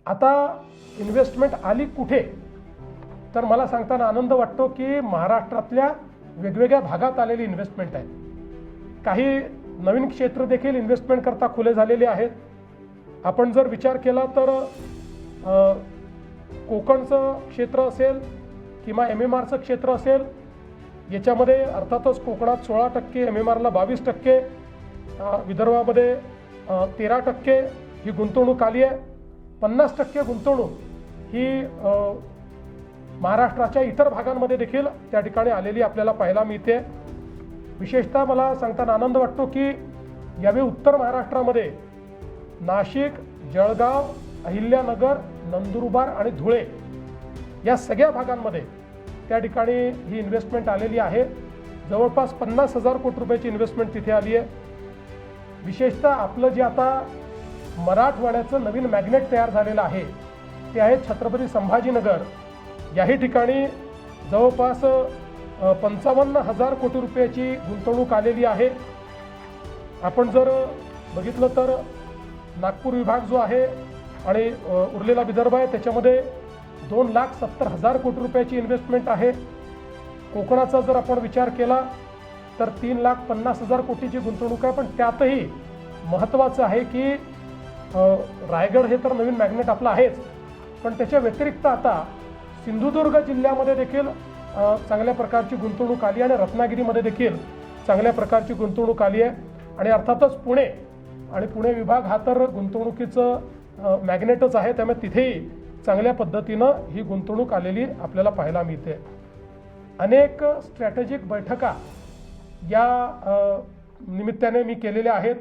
आता इन्व्हेस्टमेंट आली कुठे, तर मला सांगताना आनंद वाटतो की महाराष्ट्रातल्या वेगवेगळ्या भागात आलेली इन्व्हेस्टमेंट आहे. काही नवीन क्षेत्र देखील इन्व्हेस्टमेंट करता खुले झालेले आहेत. आपण जर विचार केला तर कोकणचं क्षेत्र असेल किंवा MMRचं क्षेत्र असेल, याच्यामध्ये अर्थातच कोकणात 16%, MMRला 22%, विदर्भामध्ये 13% ही गुंतवणूक आली आहे. 50% गुंतवणूक ही महाराष्ट्राच्या इतर भागांमध्ये देखील त्या ठिकाणी आलेली आपल्याला पाहायला मिळते. विशेषतः मला सांगताना आनंद वाटतो की यावेळी उत्तर महाराष्ट्रामध्ये नाशिक, जळगाव, अहिल्यानगर, नंदुरबार आणि धुळे या सगळ्या भागांमध्ये त्या ठिकाणी ही इन्व्हेस्टमेंट आलेली आहे. जवळपास 50,000 कोटी रुपयाची इन्व्हेस्टमेंट तिथे आली आहे. विशेषतः आपलं जे आता मराठवाड्याचं नवीन मॅग्नेट तयार झालेलं आहे ते आहे छत्रपती संभाजीनगर. याही ठिकाणी जवळपास 55,000 कोटी रुपयाची गुंतवणूक आलेली आहे. आपण जर बघितलं तर नागपूर विभाग जो आहे आणि उरलेला विदर्भ आहे त्याच्यामध्ये 2,70,000 कोटी रुपयाची इन्व्हेस्टमेंट आहे. कोकणाचा जर आपण विचार केला तर 3,50,000 कोटीची गुंतवणूक आहे. पण त्यातही महत्त्वाचं आहे की रायगड हे तर नवीन मॅग्नेट आपलं आहेच, पण त्याच्या व्यतिरिक्त आता सिंधुदुर्ग जिल्ह्यामध्ये देखील चांगल्या प्रकारची गुंतवणूक आली आणि रत्नागिरीमध्ये देखील चांगल्या प्रकारची गुंतवणूक आली आहे. आणि अर्थातच पुणे विभाग हा तर गुंतवणुकीचं मॅग्नेटच आहे, त्यामुळे तिथेही चांगल्या पद्धतीनं ही गुंतवणूक आलेली आपल्याला पाहायला मिळते. अनेक स्ट्रॅटेजिक बैठका या निमित्ताने मी केलेल्या आहेत.